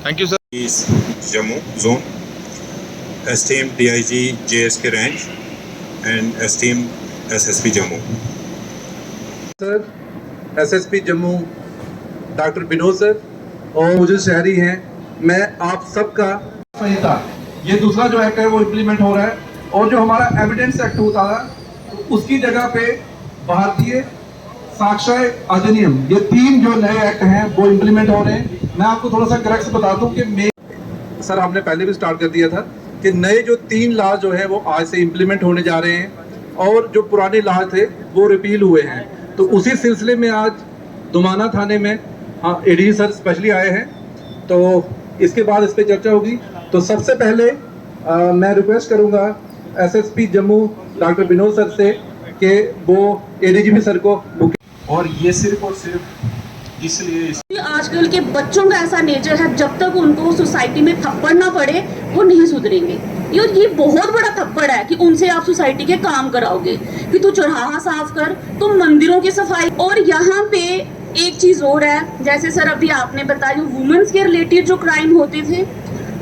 Thank you, sir. East Jammu Zone, esteemed DIG JSK Ranch, and esteemed SSP Jammu. Sir, SSP Jammu doctor Vinod sir और मुझे शहरी हैं, मैं आप सबका संहिता ये दूसरा जो एक्ट है वो इम्प्लीमेंट हो रहा है, और जो हमारा एविडेंस एक्ट होता था तो उसकी जगह पे भारतीय साक्ष्य अधिनियम, ये तीन जो नए एक्ट हैं वो इम्प्लीमेंट हो रहे हैं। मैं आपको थोड़ा सा करेक्ट बता दूं कि सर हमने पहले भी स्टार्ट कर दिया था कि नए जो 3 लॉ जो है वो आज से इम्प्लीमेंट होने जा रहे हैं, और जो पुराने लॉ थे वो रिपील हुए हैं। तो उसी सिलसिले में आज दुमाना थाने में एडीजी सर स्पेशली आए हैं, तो इसके बाद इस पर चर्चा होगी। तो सबसे पहले मैं रिक्वेस्ट करूंगा SSP Jammu doctor Vinod sir से कि वो एडीजीपी सर को बुक, और ये सिर्फ और सिर्फ इसलिए आजकल के बच्चों का ऐसा नेचर है, जब तक उनको सोसाइटी में थप्पड़ ना पड़े वो नहीं सुधरेंगे। ये बहुत बड़ा थप्पड़ है कि उनसे आप सोसाइटी के काम कराओगे कि तू चौराहा साफ कर, तुम मंदिरों की सफाई। और यहाँ पे एक चीज और है, जैसे सर अभी आपने बताया वुमेन्स के रिलेटेड जो क्राइम होते थे,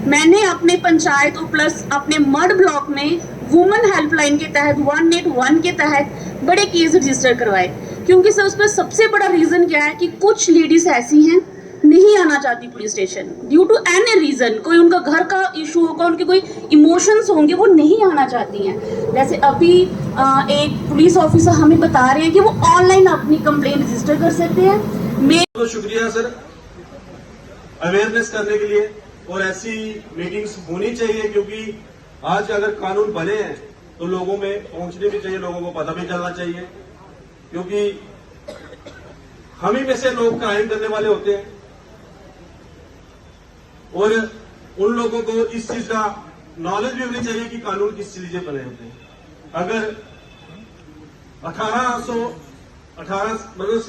मैंने अपने पंचायत और प्लस अपने मड ब्लॉक में वुमेन हेल्पलाइन के तहत 181 के तहत बड़े केस रजिस्टर करवाए। क्योंकि सर उसमें सबसे बड़ा रीजन क्या है कि कुछ लेडीज ऐसी हैं नहीं आना चाहती police station due to any reason, कोई उनका घर का इशू होगा, उनके कोई इमोशंस होंगे, वो नहीं आना चाहती हैं। जैसे अभी एक पुलिस ऑफिसर हमें बता रहे हैं कि वो ऑनलाइन अपनी कंप्लेंट रजिस्टर कर सकते हैं। तो शुक्रिया सर अवेयरनेस करने के लिए, और ऐसी मीटिंग्स होनी चाहिए, क्योंकि आज अगर कानून बने हैं तो लोगों में पहुंचने भी चाहिए, लोगों को पता भी चलना चाहिए, क्योंकि हम ही में से लोग क्राइम करने वाले होते हैं, और उन लोगों को इस चीज का नॉलेज भी होनी चाहिए कि कानून किस चीज से बने होते हैं। अगर 1818 मतलब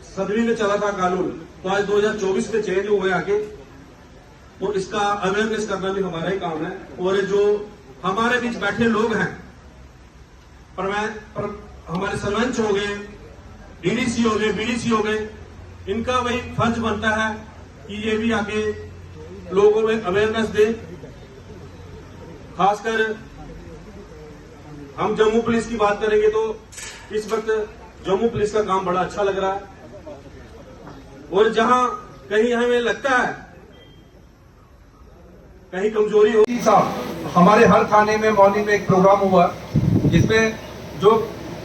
7वीं में चला था कानून, तो आज 2024 में चेंज हुए आगे, तो इसका अवेयरनेस करना भी हमारा ही काम है। और जो हमारे बीच बैठे लोग हैं, हमारे सरपंच हो गए, डीडीसी हो गए, बीडीसी हो गए, इनका वही फर्ज बनता है कि ये भी आगे लोगों में अवेयरनेस दें। खासकर हम जम्मू पुलिस की बात करेंगे तो इस वक्त जम्मू पुलिस का काम बड़ा अच्छा लग रहा है, और जहां कहीं हमें लगता है कहीं कमजोरी हो। हमारे हर थाने में मॉर्निंग में एक प्रोग्राम हुआ जिसमें जो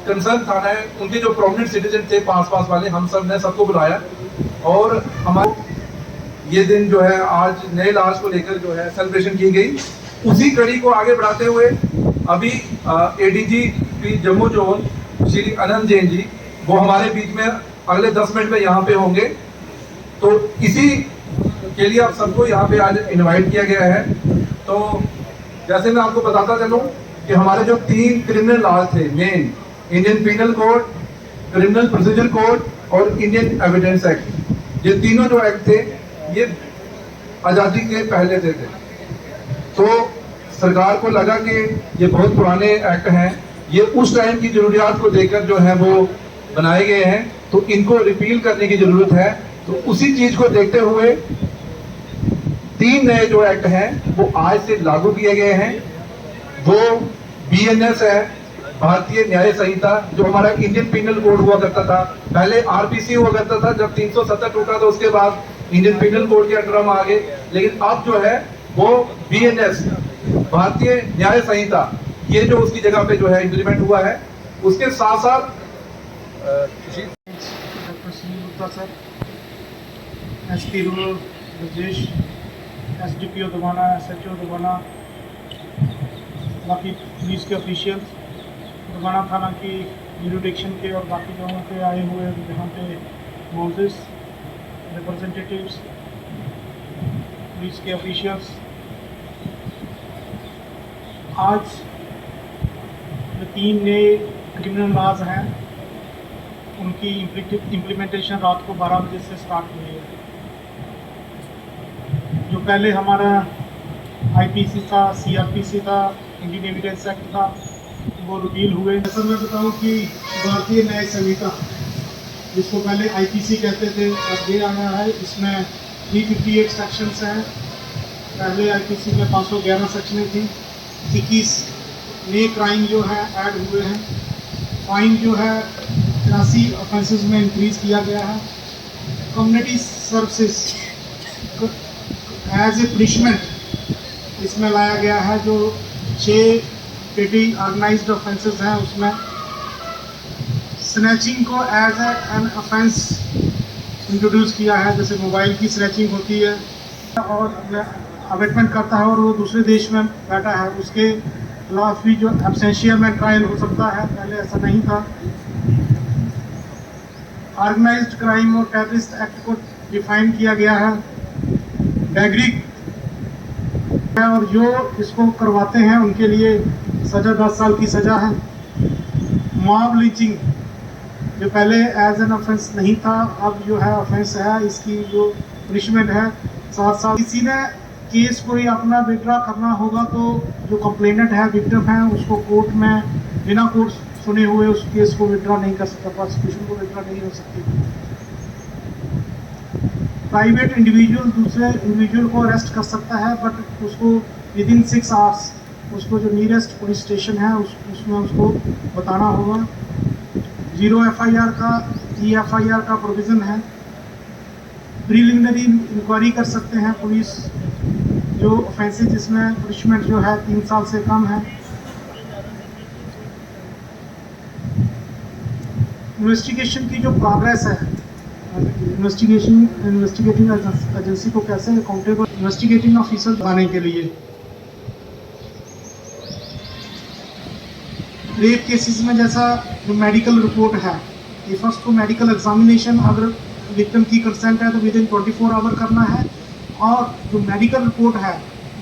कंसर्न थाना है उनके जो प्रोमिनेंट सिटीजन थे पास वाले, हम सब ने सबको बुलाया, और हमारे ये दिन जो है आज नए लाश को लेकर जो है सेलिब्रेशन की गई। उसी कड़ी को आगे बढ़ाते हुए अभी एडीजी जम्मू जोन श्री अनंत जैन जी वो हमारे बीच में अगले 10 मिनट में यहाँ पे होंगे। तो इसी के लिए आप सबको यहाँ पे आज इनवाइट किया गया है। तो जैसे मैं आपको बताता चलूँ कि हमारे जो 3 क्रिमिनल लॉज थे main, Indian penal code, criminal procedure code और इंडियन एविडेंस एक्ट, ये तीनों जो एक्ट थे ये आज़ादी के पहले थे। तो सरकार को लगा कि ये बहुत पुराने एक्ट हैं, ये उस टाइम की जरूरियात को देखकर जो है वो बनाए गए हैं, तो इनको रिपील करने की जरूरत है। तो उसी चीज को देखते हुए 3 नए जो एक्ट हैं वो आज से लागू किए गए हैं। वो BNS है, भारतीय न्याय संहिता, जो हमारा इंडियन पिनल कोड हुआ करता था, पहले RPC हुआ करता था, जब 370 टूटा तो उसके बाद इंडियन पिनल कोड के अंडर हम आ गए, लेकिन अब जो है वो BNS भारतीय न्याय संहिता, ये जो उसकी जगह पे जो है इम्प्लीमेंट हुआ है। उसके साथ साथ SP rural Brajesh, SDPO Dumana, SHO Dumana, बाकी पुलिस के ऑफिशियल्स, दुमाना थाना की यूरिडिक्शन के और बाकी जगहों पे आए हुए जहाँ पे मौजूद रिप्रेजेंटेटिव्स, पुलिस के ऑफिशियल्स, आज जो 3 नए क्रिमिनल लॉज हैं उनकी इम्प्लीमेंटेशन रात को 12 बजे से स्टार्ट हुई है। जो पहले हमारा IPC था, CRPC था, इंडियन एविडेंस एक्ट था, वो रिपील हुए। ऐसा मैं बताऊं कि भारतीय न्याय संहिता, जिसको पहले IPC कहते थे, अब ये आया है, इसमें 358 सेक्शंस हैं पहले आईपीसी में 511 सेक्शनें थी, 21 नए क्राइम जो है ऐड हुए हैं। फाइन जो है 83 ऑफेंसेस में इंक्रीज़ किया गया है। Community services as a punishment इसमें लाया गया है। जो 6 पेटी ऑर्गेनाइज्ड ऑफेंसेस हैं उसमें स्नैचिंग को एज एन ऑफेंस इंट्रोड्यूस किया है। जैसे मोबाइल की स्नैचिंग होती है और अवेटमेंट करता है और वो दूसरे देश में बैठा है, उसके खिलाफ भी जो एब्सेंशिया में ट्रायल हो सकता है, पहले ऐसा नहीं था। ऑर्गेनाइज्ड क्राइम और टेररिस्ट एक्ट को डिफाइन किया गया है। बैगरी और जो इसको करवाते हैं उनके लिए सज़ा 10 साल की सज़ा है। मॉब लिंचिंग जो पहले एज एन ऑफेंस नहीं था, अब जो है ऑफेंस है। इसकी जो पनिशमेंट है 7 साल। किसी ने केस कोई अपना विड्रॉ करना होगा तो जो कंप्लेनेंट है, विक्टिम है, उसको कोर्ट में बिना कोर्ट सुने हुए उस केस को विड्रॉ नहीं कर सकता, प्रोसिक्यूशन को विड्रॉ नहीं हो सकती। प्राइवेट इंडिविजुअल दूसरे इंडिविजुअल को अरेस्ट कर सकता है, बट उसको विद इन 6 आवर्स उसको जो नियरेस्ट पुलिस स्टेशन है उसमें उसको बताना होगा। 0 FIR का EFIR का प्रोविज़न है। प्रीलिमिनरी इंक्वायरी कर सकते हैं पुलिस जो ऑफेंसेस जिसमें पनिशमेंट जो है 3 साल से कम है। इन्वेस्टिगेशन की जो प्रोग्रेस है, इन्वेस्टिगेटिंग एजेंसी को कैसे अकाउंटेबल इन्वेस्टिगेटिंग ऑफिसर बनाने के लिए रेप केसेस में जैसा जो मेडिकल रिपोर्ट है, ये फर्स्ट को मेडिकल एग्जामिनेशन अगर विक्टिम की कंसेंट है तो विद इन 24 आवर करना है। और जो मेडिकल रिपोर्ट है,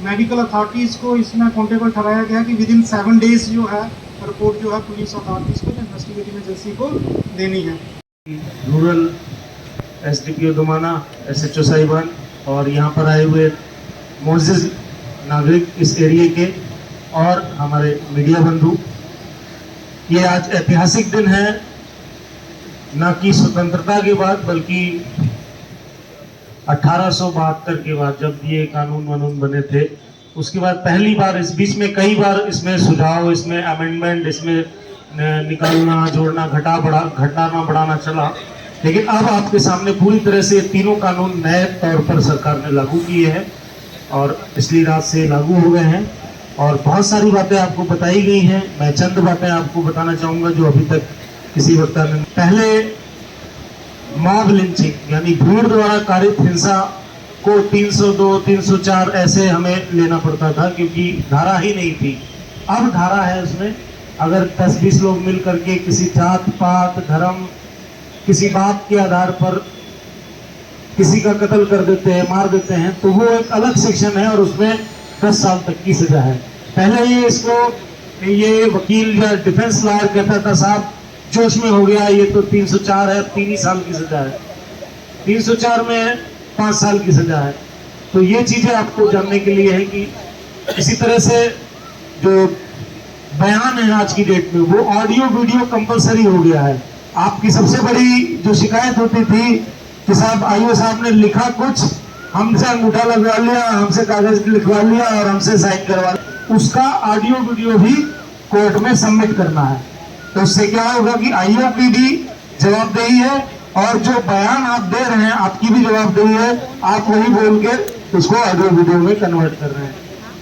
मेडिकल अथॉरिटीज़ को इसमें अकाउंटेबल ठहराया गया कि विद इन 7 डेज जो है रिपोर्ट जो है पुलिस अथॉरिटीज़ को इन्वेस्टिगेटिंग एजेंसी को देनी है। रूरल SDPO दुमाना, SHO साहिबान और यहाँ पर आए हुए मोअज़्ज़िज़ नागरिक इस एरिया के और हमारे मीडिया बंधु, ये आज ऐतिहासिक दिन है, न कि स्वतंत्रता के बाद बल्कि 1872 के बाद जब ये कानून वानून बने थे, उसके बाद पहली बार। इस बीच में कई बार इसमें सुझाव, इसमें अमेंडमेंट, इसमें निकालना, जोड़ना, घटाना बढ़ाना चला, लेकिन अब आपके सामने पूरी तरह से तीनों कानून नए तौर पर सरकार ने लागू किए हैं और पिछली रात से लागू हो गए हैं और बहुत सारी बातें आपको बताई गई हैं। मैं चंद बातें आपको बताना चाहूँगा जो अभी तक किसी वक्ता ने। पहले मॉब लिंचिंग यानी भीड़ द्वारा कारित हिंसा को 302, 304 ऐसे हमें लेना पड़ता था क्योंकि धारा ही नहीं थी। अब धारा है उसमें। अगर 10-20 लोग मिल करके किसी जात पात धर्म किसी बात के आधार पर किसी का कत्ल कर देते हैं, मार देते हैं, तो वो एक अलग सेक्शन है और उसमें 10 साल तक की सजा है। पहले ये वकील या डिफेंस लॉयर कहता था साहब जोश में हो गया, ये तो 304 है, 3 ही साल की सजा है। 304 में 5 साल की सजा है। तो ये चीजें आपको जानने के लिए है कि इसी तरह से जो बयान है आज की डेट में वो ऑडियो वीडियो कंपलसरी हो गया है। आपकी सबसे बड़ी जो शिकायत होती थी कि साहब आईओ साहब ने लिखा कुछ, हमसे अंगूठा लगवा लिया, हमसे कागज लिखवा लिया और हमसे साइन करवा लिया, उसका ऑडियो वीडियो भी कोर्ट में सबमिट करना है। तो उससे क्या होगा कि आईओ की भी जवाबदेही है और जो बयान आप दे रहे हैं आपकी भी जवाबदेही है, आप वही बोल के उसको ऑडियो वीडियो में कन्वर्ट कर रहे हैं।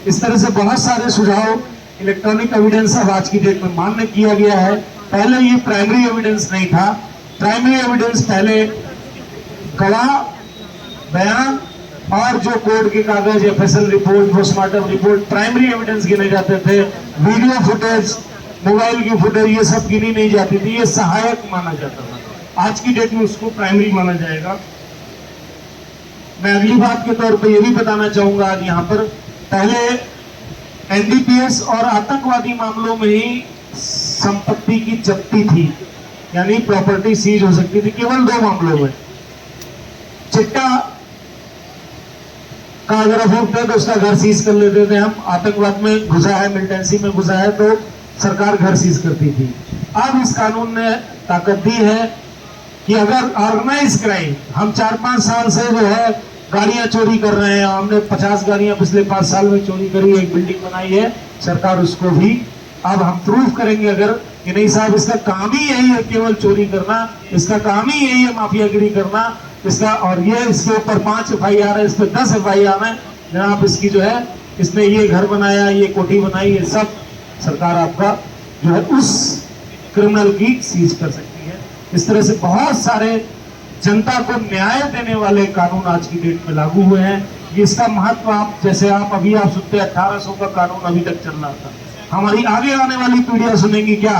इस तरह से बहुत सारे सुझाव इलेक्ट्रॉनिक एविडेंस अब आज की डेट में मान्य किया गया है। पहले ये प्राइमरी एविडेंस नहीं था। प्राइमरी एविडेंस पहले गवाह, बयान और जो कोर्ट के कागज, FSL report, postmortem report primary evidence गिने जाते थे। वीडियो फुटेज, मोबाइल की फुटेज ये सब गिनी नहीं जाती थी, ये सहायक माना जाता था। आज की डेट में उसको प्राइमरी माना जाएगा। मैं अगली बात के तौर पे ये भी बताना चाहूंगा आज यहाँ पर, पहले NDPS और आतंकवादी मामलों में ही संपत्ति की जब्ती थी, यानी प्रॉपर्टी सीज हो सकती थी केवल 2 मामलों में। चिट्टा का अगर अफूट है तो उसका घर सीज कर लेते थे हम। आतंकवाद में घुसा है, मिलिटेंसी में घुसा है तो सरकार घर सीज करती थी। अब इस कानून ने ताकत दी है कि अगर ऑर्गेनाइज क्राइम, हम 4-5 साल से जो है गाड़ियां चोरी कर रहे हैं, हमने 50 गाड़ियां पिछले 5 साल में चोरी करी, एक बिल्डिंग बनाई है सरकार, उसको भी अब हम प्रूव करेंगे अगर कि नहीं साहब इसका काम ही यही है केवल चोरी करना, इसका काम ही यही है माफियागिरी करना इसका, और ये इसके ऊपर 5 FIR है, इस पर 10 FIR है जनाब, इसकी जो है इसने ये घर बनाया, ये कोठी बनाई, ये सब सरकार आपका जो है उस क्रिमिनल की सीज कर सकती है। इस तरह से बहुत सारे जनता को न्याय देने वाले कानून आज की डेट में लागू हुए हैं। ये इसका महत्व आप जैसे अभी आप सुनते 1800 का कानून अभी तक चल रहा था, हमारी आगे आने वाली पीढ़ियां सुनेंगी क्या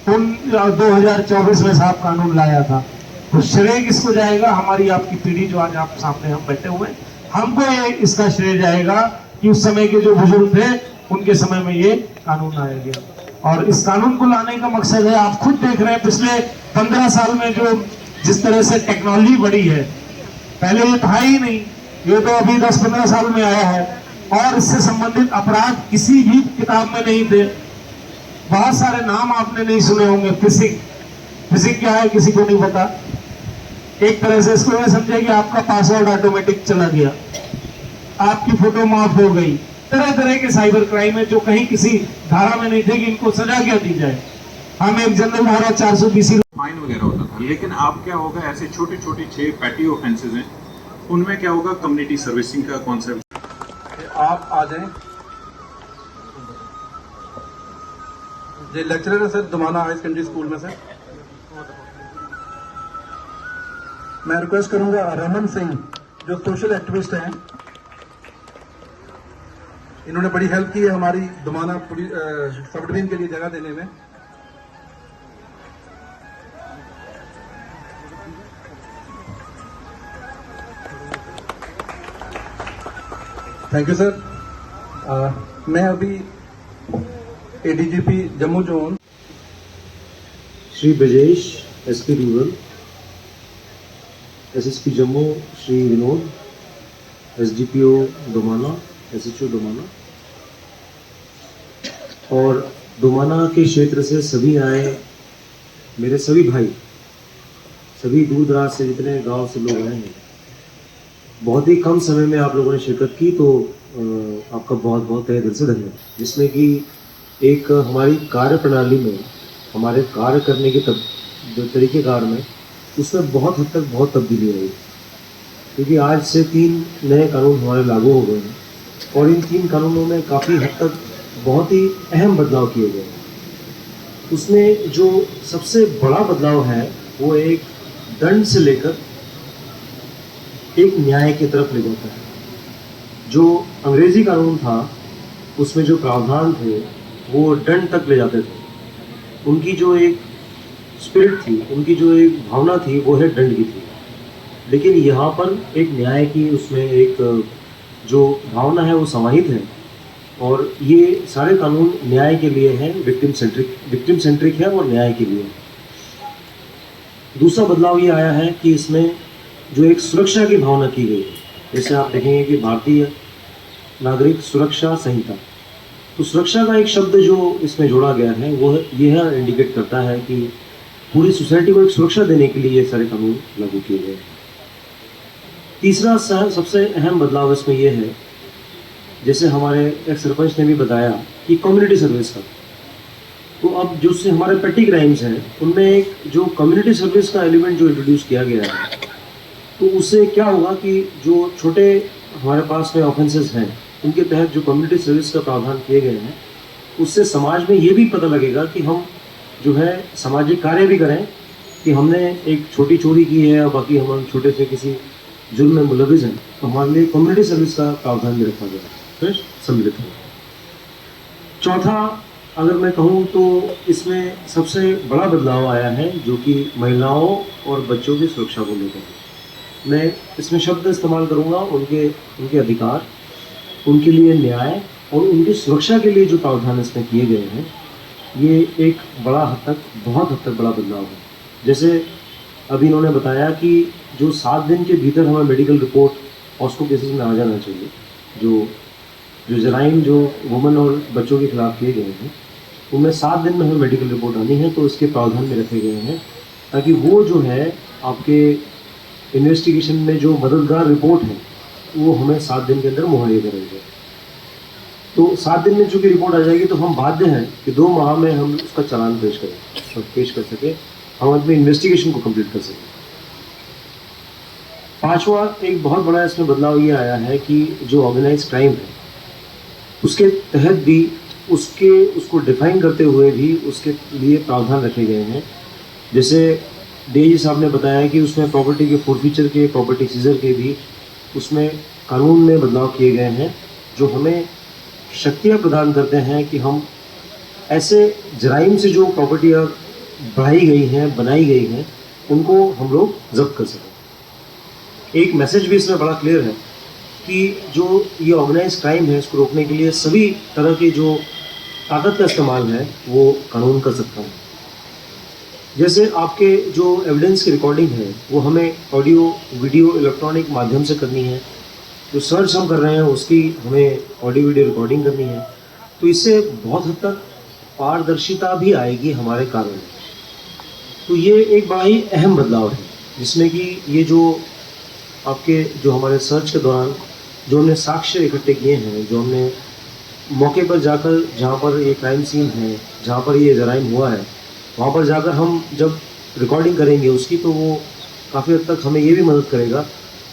उन 2024 में साहब कानून लाया था, तो श्रेय किसको जाएगा? हमारी आपकी पीढ़ी जो आज आप सामने हम बैठे हुए हैं, हमको ये इसका श्रेय जाएगा कि उस समय के जो बुजुर्ग थे उनके समय में ये कानून लाया गया। और इस कानून को लाने का मकसद है, आप खुद देख रहे हैं पिछले 15 साल में जो जिस तरह से टेक्नोलॉजी बढ़ी है, पहले ये था ही नहीं, ये तो अभी 10-15 साल में आया है, और इससे संबंधित अपराध किसी भी किताब में नहीं थे। बहुत सारे नाम आपने नहीं सुने होंगे, फिशिंग क्या है किसी को नहीं पता। एक तरह से इसको मैं समझे कि आपका पासवर्ड ऑटोमेटिक चला गया, आपकी फोटो माफ हो गई, तरह तरह के साइबर क्राइम है जो कहीं किसी धारा में नहीं थे कि इनको सजा क्या दी जाए। हम एक जनरल धारा 420 फाइन वगैरह होता था, लेकिन अब क्या होगा, ऐसे छोटे छोटे 6 पैटी ऑफेंसेस हैं, उनमें क्या होगा, कम्युनिटी सर्विसिंग का कॉन्सेप्ट। आप आ जाएं। ये लेक्चरर है sir Dumana high secondary school में से। मैं रिक्वेस्ट करूंगा रमन सिंह जो सोशल एक्टिविस्ट हैं, इन्होंने बड़ी हेल्प की है हमारी दुमाना सब डिवीजन के लिए जगह देने में। Thank you sir. मैं अभी ADGP Jammu zone Shri Brajesh SP rural, SSP Jammu Shri Vinod, SDPO डोमाना, SHO डोमाना, और डोमाना के क्षेत्र से सभी आए मेरे सभी भाई, सभी दूर दराज से जितने गांव से लोग आए हैं, बहुत ही कम समय में आप लोगों ने शिरकत की, तो आपका बहुत बहुत तहे दिल से धन्यवाद। जिसमें कि एक हमारी कार्य प्रणाली में, हमारे कार्य करने के जो तरीक़ेकार में, उसमें बहुत हद तक बहुत तब्दीली आई, क्योंकि आज से 3 नए कानून हमारे लागू हो गए हैं, और इन 3 कानूनों में काफ़ी हद तक बहुत ही अहम बदलाव किए गए हैं। उसमें जो सबसे बड़ा बदलाव है वो एक दंड से लेकर एक न्याय की तरफ ले जाता है। जो अंग्रेज़ी कानून था उसमें जो प्रावधान थे वो दंड तक ले जाते थे, उनकी जो एक स्पिरिट थी, उनकी जो एक भावना थी वो है दंड की थी। लेकिन यहाँ पर एक न्याय की उसमें एक जो भावना है वो समाहित है, और ये सारे कानून न्याय के लिए हैं, विक्टिम सेंट्रिक है और न्याय के लिए। दूसरा बदलाव ये आया है कि इसमें जो एक सुरक्षा की भावना की गई है, जैसे आप देखेंगे कि भारतीय नागरिक सुरक्षा संहिता, तो सुरक्षा का एक शब्द जो इसमें जोड़ा गया है वो यह इंडिकेट करता है कि पूरी सोसाइटी को एक सुरक्षा देने के लिए ये सारे कानून लागू किए गए हैं। तीसरा सबसे अहम बदलाव इसमें यह है, जैसे हमारे एक सरपंच ने भी बताया कि कम्युनिटी सर्विस का, तो अब जो से हमारे पेटी क्राइम्स हैं उनमें एक जो कम्युनिटी सर्विस का एलिमेंट जो इंट्रोड्यूस किया गया है, तो उससे क्या होगा कि जो छोटे हमारे पास में ऑफेंसेस हैं उनके तहत जो कम्युनिटी सर्विस का प्रावधान किए गए हैं, उससे समाज में ये भी पता लगेगा कि हम जो है सामाजिक कार्य भी करें, कि हमने एक छोटी चोरी की है और बाकी हम छोटे से किसी जुर्म में मुलविस हैं, तो हमारे लिए कम्युनिटी सर्विस का प्रावधान भी रखा गया है, सम्मिलित है। चौथा अगर मैं कहूँ तो इसमें सबसे बड़ा बदलाव आया है जो कि महिलाओं और बच्चों की सुरक्षा को लेकर है। मैं इसमें शब्द इस्तेमाल करूँगा उनके अधिकार, उनके लिए न्याय और उनकी सुरक्षा के लिए जो प्रावधान इसमें किए गए हैं, ये एक बड़ा हद तक, बहुत हद तक बड़ा बदलाव है। जैसे अभी इन्होंने बताया कि जो 7 दिन के भीतर हमें मेडिकल रिपोर्ट पॉस्को केसेस में आ जाना चाहिए, जो जराइम जो वुमेन और बच्चों के खिलाफ किए गए हैं उनमें 7 दिन में हमें मेडिकल रिपोर्ट आनी है, तो इसके प्रावधान में रखे गए हैं ताकि वो जो है आपके इन्वेस्टिगेशन में जो मददगार रिपोर्ट है वो हमें 7 दिन के अंदर मुहैया करेंगे। तो 7 दिन में चूँकि रिपोर्ट आ जाएगी तो हम बाध्य हैं कि 2 माह में हम उसका चालान पेश करें और पेश कर सकें, हम अपनी इन्वेस्टिगेशन को कंप्लीट कर सकें। 5वां एक बहुत बड़ा इसमें बदलाव ये आया है कि जो ऑर्गेनाइज क्राइम है उसके तहत भी उसको डिफाइन करते हुए भी उसके लिए प्रावधान रखे गए हैं। जैसे डीआईजी साहब ने बताया कि उसमें प्रॉपर्टी के फोरफीचर के, प्रॉपर्टी सीजर के भी उसमें कानून में बदलाव किए गए हैं जो हमें शक्तियाँ प्रदान करते हैं कि हम ऐसे जराइम से जो प्रॉपर्टियाँ बढ़ाई गई हैं, बनाई गई हैं, उनको हम लोग जब्त कर सकें। एक मैसेज भी इसमें बड़ा क्लियर है कि जो ये ऑर्गेनाइज क्राइम है इसको रोकने के लिए सभी तरह के जो ताकत का इस्तेमाल है वो कानून कर सकता है। जैसे आपके जो एविडेंस की रिकॉर्डिंग है वो हमें ऑडियो, वीडियो, इलेक्ट्रॉनिक माध्यम से करनी है। जो सर्च हम कर रहे हैं उसकी हमें ऑडियो वीडियो रिकॉर्डिंग करनी है। तो इससे बहुत हद तक पारदर्शिता भी आएगी हमारे कार्य में। तो ये एक बड़ा ही अहम बदलाव है जिसमें कि ये जो आपके जो हमारे सर्च के दौरान जो हमने साक्ष्य इकट्ठे किए हैं, जो हमने मौके पर जाकर जहाँ पर ये क्राइम सीन है, जहाँ पर ये जराइम हुआ है, वहाँ पर जाकर हम जब रिकॉर्डिंग करेंगे उसकी तो वो काफ़ी हद तक हमें ये भी मदद करेगा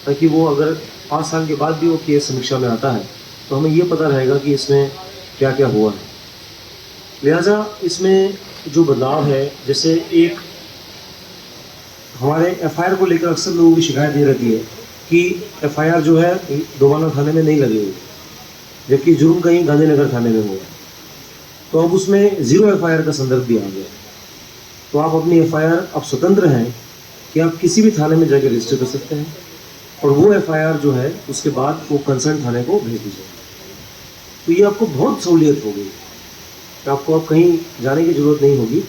ताकि वो अगर 5 साल के बाद भी वो केस समीक्षा में आता है तो हमें ये पता रहेगा कि इसमें क्या क्या हुआ है। लिहाजा इसमें जो बदलाव है, जैसे एक हमारे एफआईआर को लेकर अक्सर लोगों की शिकायत ये रहती है कि एफआईआर जो है दोबारा थाने में नहीं लगी हुई, जबकि जुर्म कहीं गांधीनगर थाने में हुआ। तो अब उसमें 0 एफआईआर का संदर्भ भी आ गया। तो आप अपनी एफआईआर अब स्वतंत्र हैं कि आप किसी भी थाने में जाकर रजिस्टर कर सकते हैं और वो एफआईआर जो है उसके बाद वो कंसर्न थाने को भेज दीजिए। तो ये आपको बहुत सहूलियत होगी, तो आपको अब कहीं जाने की ज़रूरत नहीं होगी।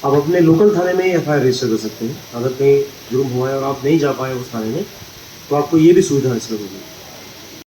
आप अपने लोकल थाने में ही एफआईआर रजिस्टर कर सकते हैं। अगर कहीं जुर्म हुआ है और आप नहीं जा पाए उस थाने में तो आपको ये भी सुविधा इसमें होगी।